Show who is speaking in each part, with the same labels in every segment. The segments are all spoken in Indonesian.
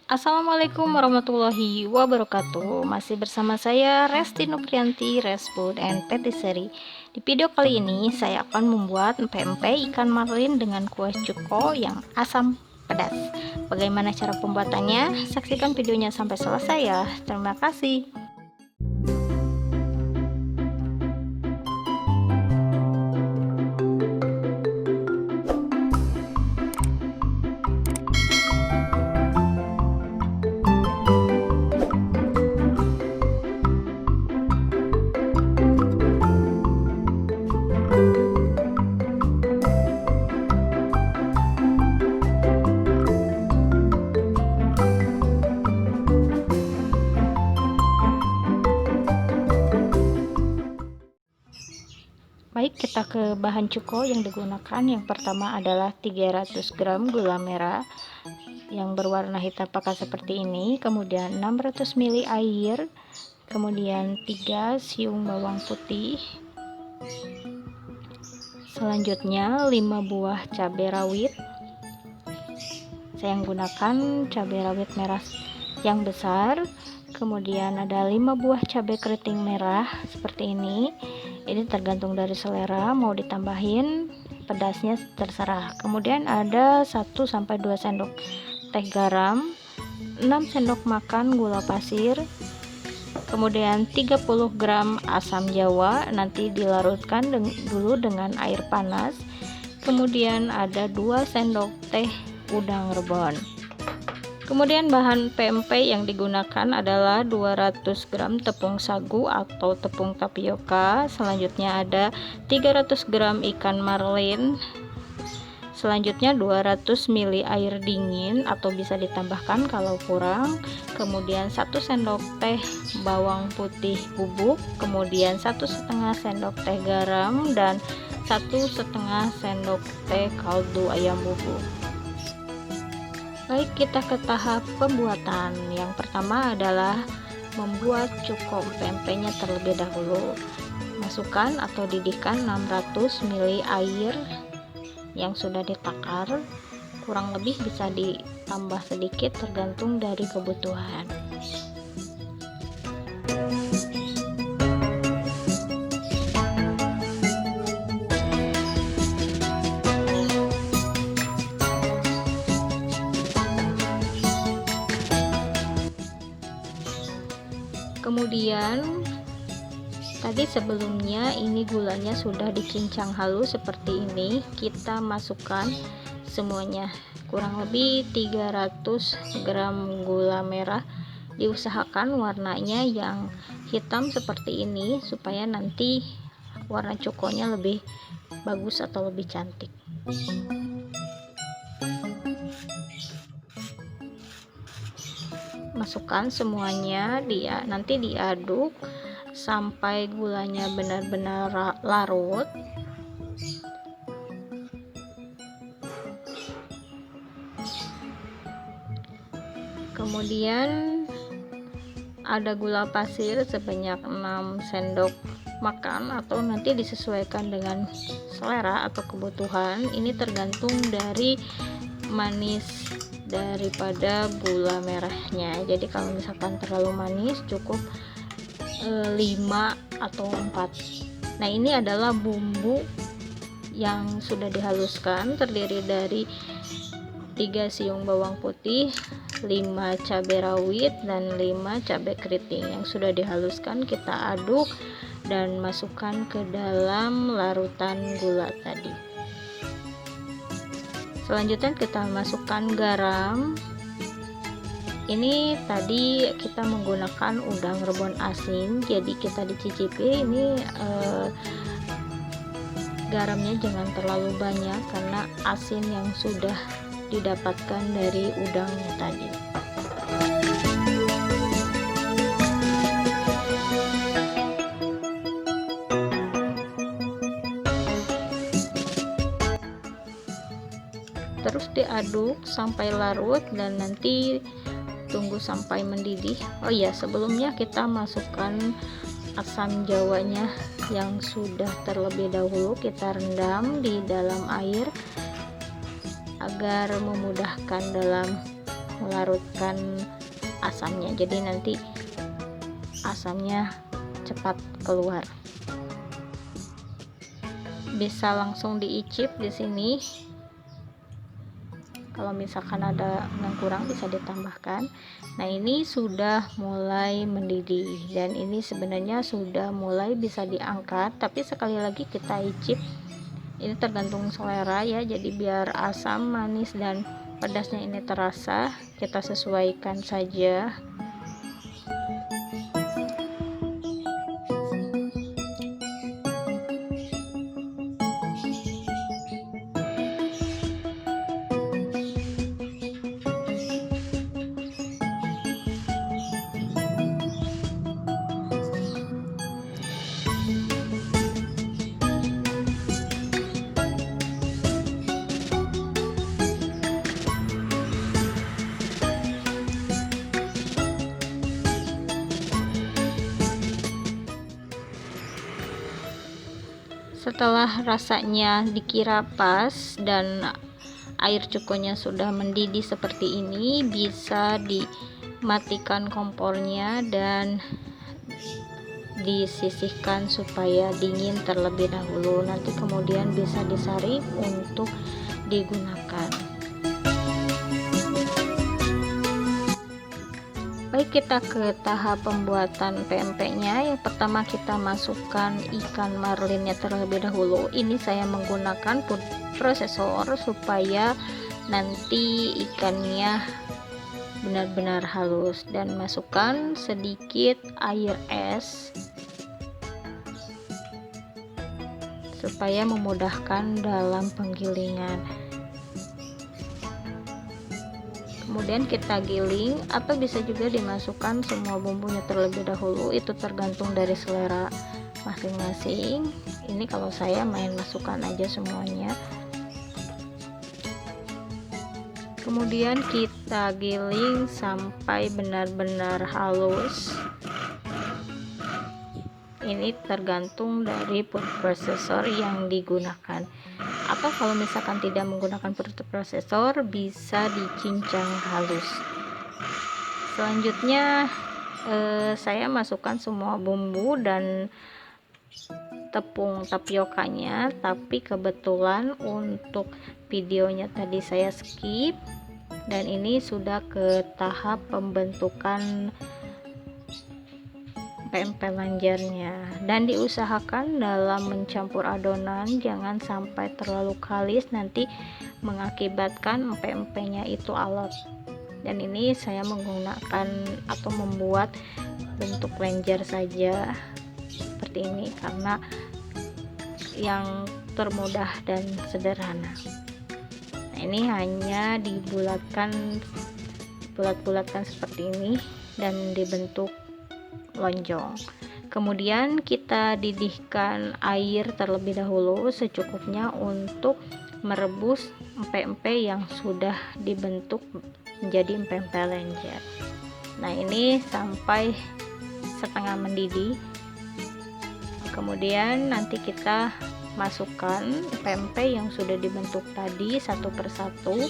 Speaker 1: Assalamualaikum warahmatullahi wabarakatuh. Masih bersama saya Resti Nuprianti, Res Food and Patisserie. Di video kali ini saya akan membuat pempek ikan marlin dengan kuah cuko yang asam pedas. Bagaimana cara pembuatannya? Saksikan videonya sampai selesai ya. Terima kasih. Baik, kita ke bahan cuko yang digunakan. Yang pertama adalah 300 gram gula merah yang berwarna hitam pekat seperti ini, kemudian 600 ml air, kemudian 3 siung bawang putih, selanjutnya 5 buah cabai rawit. Saya menggunakan cabai rawit merah yang besar, kemudian ada 5 buah cabai keriting merah seperti ini. Ini tergantung dari selera, mau ditambahin pedasnya terserah. Kemudian ada 1-2 sendok teh garam, 6 sendok makan gula pasir, kemudian 30 gram asam jawa, nanti dilarutkan dulu dengan air panas. Kemudian ada 2 sendok teh udang rebon. Kemudian bahan pempek yang digunakan adalah 200 gram tepung sagu atau tepung tapioka. Selanjutnya ada 300 gram ikan marlin. Selanjutnya 200 ml air dingin atau bisa ditambahkan kalau kurang. Kemudian 1 sendok teh bawang putih bubuk. Kemudian 1,5 sendok teh garam dan 1,5 sendok teh kaldu ayam bubuk. Baik, kita ke tahap pembuatan. Yang pertama adalah membuat cuko pempeknya terlebih dahulu. Masukkan atau didihkan 600 ml air yang sudah ditakar, kurang lebih bisa ditambah sedikit tergantung dari kebutuhan. Kemudian tadi sebelumnya ini gulanya sudah dicincang halus seperti ini. Kita masukkan semuanya, kurang lebih 300 gram gula merah. Diusahakan warnanya yang hitam seperti ini supaya nanti warna cukonya lebih bagus atau lebih cantik. Masukkan semuanya, nanti diaduk sampai gulanya benar-benar larut. Kemudian ada gula pasir sebanyak 6 sendok makan atau nanti disesuaikan dengan selera atau kebutuhan. Ini tergantung dari manis daripada gula merahnya. Jadi kalau misalkan terlalu manis cukup 5 atau 4. Nah, ini adalah bumbu yang sudah dihaluskan, terdiri dari 3 siung bawang putih, 5 cabai rawit dan 5 cabai keriting yang sudah dihaluskan. Kita aduk dan masukkan ke dalam larutan gula tadi. Selanjutnya kita masukkan garam. Ini tadi kita menggunakan udang rebon asin, jadi kita dicicipi ini garamnya jangan terlalu banyak karena asin yang sudah didapatkan dari udangnya tadi. Terus diaduk sampai larut dan nanti tunggu sampai mendidih. Oh iya, sebelumnya kita masukkan asam jawanya yang sudah terlebih dahulu kita rendam di dalam air agar memudahkan dalam melarutkan asamnya, jadi nanti asamnya cepat keluar. Bisa langsung diicip di sini. Kalau misalkan ada yang kurang bisa ditambahkan. Nah, ini sudah mulai mendidih dan ini sebenarnya sudah mulai bisa diangkat, tapi sekali lagi kita icip. Ini tergantung selera ya, jadi biar asam, manis dan pedasnya ini terasa, kita sesuaikan saja. Setelah rasanya dikira pas dan air cukonya sudah mendidih seperti ini, bisa dimatikan kompornya dan disisihkan supaya dingin terlebih dahulu. Nanti kemudian bisa disaring untuk digunakan. Baik, kita ke tahap pembuatan pempeknya. Yang pertama kita masukkan ikan marlinnya terlebih dahulu. Ini saya menggunakan food processor supaya nanti ikannya benar-benar halus, dan masukkan sedikit air es supaya memudahkan dalam penggilingan. Kemudian kita giling, atau bisa juga dimasukkan semua bumbunya terlebih dahulu, itu tergantung dari selera masing-masing. Ini kalau saya main masukkan aja semuanya. Kemudian kita giling sampai benar-benar halus. Ini tergantung dari food processor yang digunakan, atau kalau misalkan tidak menggunakan food processor bisa dicincang halus. Selanjutnya saya masukkan semua bumbu dan tepung tapiokanya, tapi kebetulan untuk videonya tadi saya skip, dan ini sudah ke tahap pembentukan pempek lanjarnya. Dan diusahakan dalam mencampur adonan jangan sampai terlalu kalis, nanti mengakibatkan pempeknya itu alot. Dan ini saya menggunakan atau membuat bentuk lenjer saja seperti ini karena yang termudah dan sederhana. Nah, ini hanya dibulatkan bulat-bulatkan seperti ini dan dibentuk lonjong. Kemudian kita didihkan air terlebih dahulu secukupnya untuk merebus empek-empek yang sudah dibentuk menjadi empek-empek lenjer. Nah, ini sampai setengah mendidih. Kemudian nanti kita masukkan pempek yang sudah dibentuk tadi satu persatu.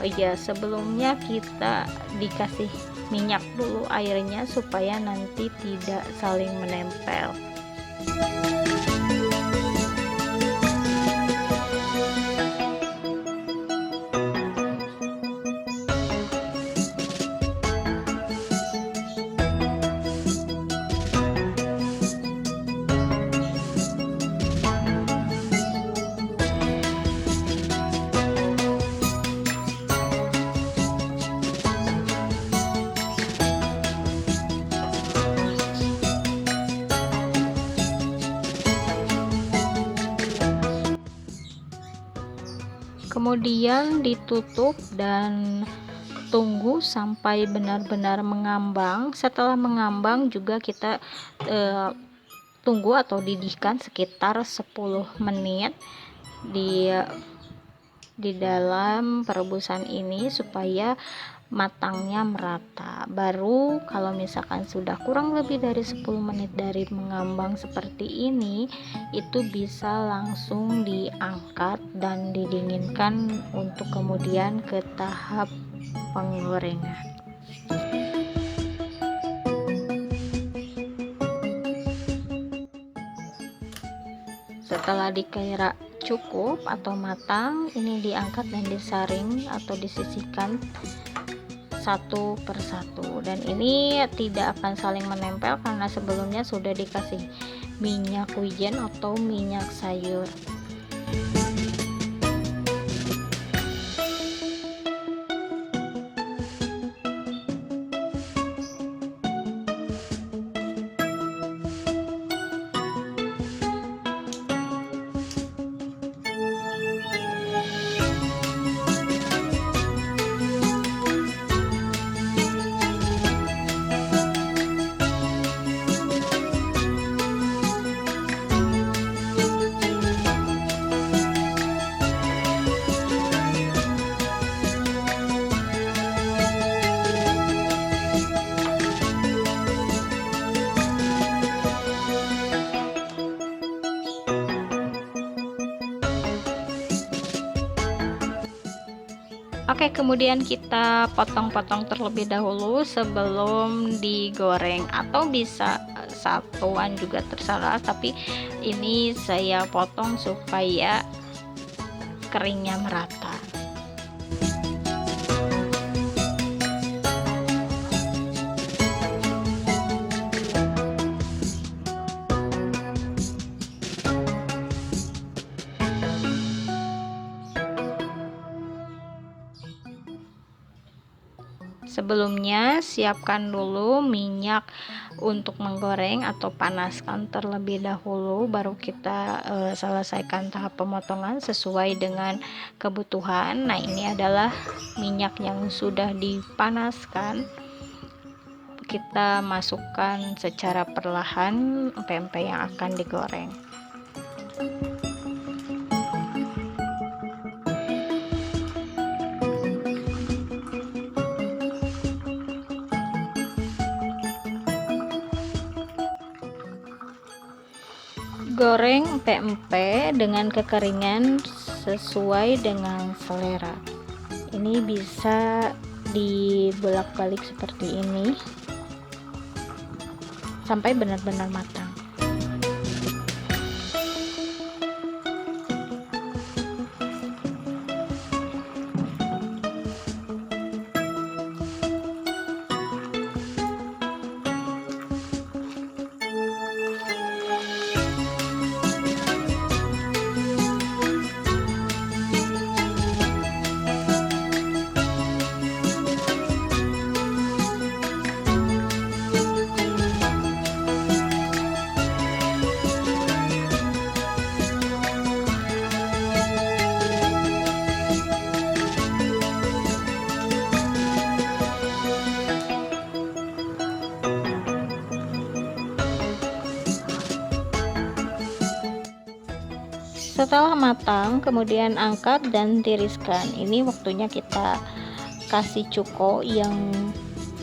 Speaker 1: Oh iya, sebelumnya kita dikasih minyak dulu airnya supaya nanti tidak saling menempel. Kemudian ditutup dan tunggu sampai benar-benar mengambang. Setelah mengambang juga kita tunggu atau didihkan sekitar 10 menit di dalam perebusan ini supaya matangnya merata. Baru kalau misalkan sudah kurang lebih dari 10 menit dari mengambang seperti ini, itu bisa langsung diangkat dan didinginkan untuk kemudian ke tahap penggorengan. Setelah dikira cukup atau matang, ini diangkat dan disaring atau disisihkan satu persatu, dan ini tidak akan saling menempel karena sebelumnya sudah dikasih minyak wijen atau minyak sayur. Oke, kemudian kita potong-potong terlebih dahulu sebelum digoreng, atau bisa satuan juga terserah, tapi ini saya potong supaya keringnya merata. Sebelumnya siapkan dulu minyak untuk menggoreng atau panaskan terlebih dahulu, baru kita selesaikan tahap pemotongan sesuai dengan kebutuhan. Nah, ini adalah minyak yang sudah dipanaskan. Kita masukkan secara perlahan pempek yang akan digoreng. Goreng empek-empek dengan kekeringan sesuai dengan selera. Ini bisa dibolak-balik seperti ini sampai benar-benar matang. Setelah matang, kemudian angkat dan tiriskan. Ini waktunya kita kasih cuko yang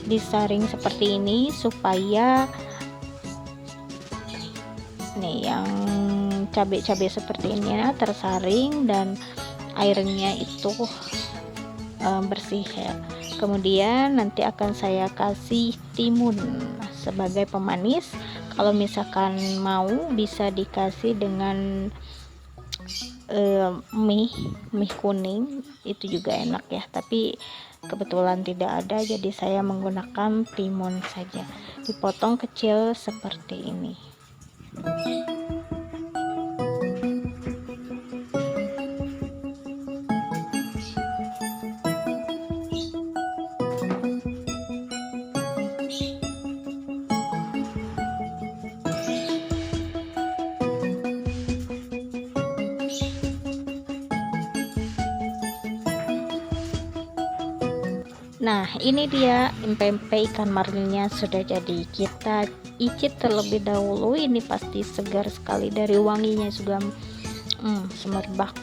Speaker 1: disaring seperti ini supaya nih yang cabai-cabai seperti ini tersaring dan airnya itu bersih ya. Kemudian nanti akan saya kasih timun sebagai pemanis. Kalau misalkan mau bisa dikasih dengan mie kuning, itu juga enak ya, tapi kebetulan tidak ada, jadi saya menggunakan timun saja, dipotong kecil seperti ini. Nah, ini dia pempek ikan marinnya sudah jadi. Kita icip terlebih dahulu. Ini pasti segar sekali, dari wanginya juga semerbak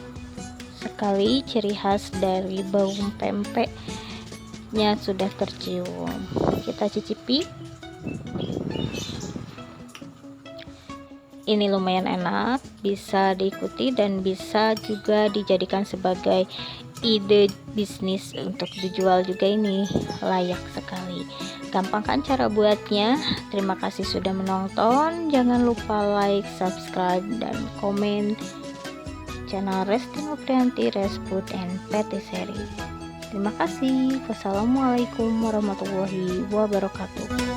Speaker 1: sekali. Ciri khas dari bau pempeknya sudah tercium. Kita cicipi. Ini lumayan enak, bisa diikuti dan bisa juga dijadikan sebagai ide bisnis untuk dijual juga ini layak sekali. Gampang kan cara buatnya? Terima kasih sudah menonton. Jangan lupa like, subscribe, dan komen channel Resti Noprianti Food and Patisserie. Terima kasih. Wassalamualaikum warahmatullahi wabarakatuh.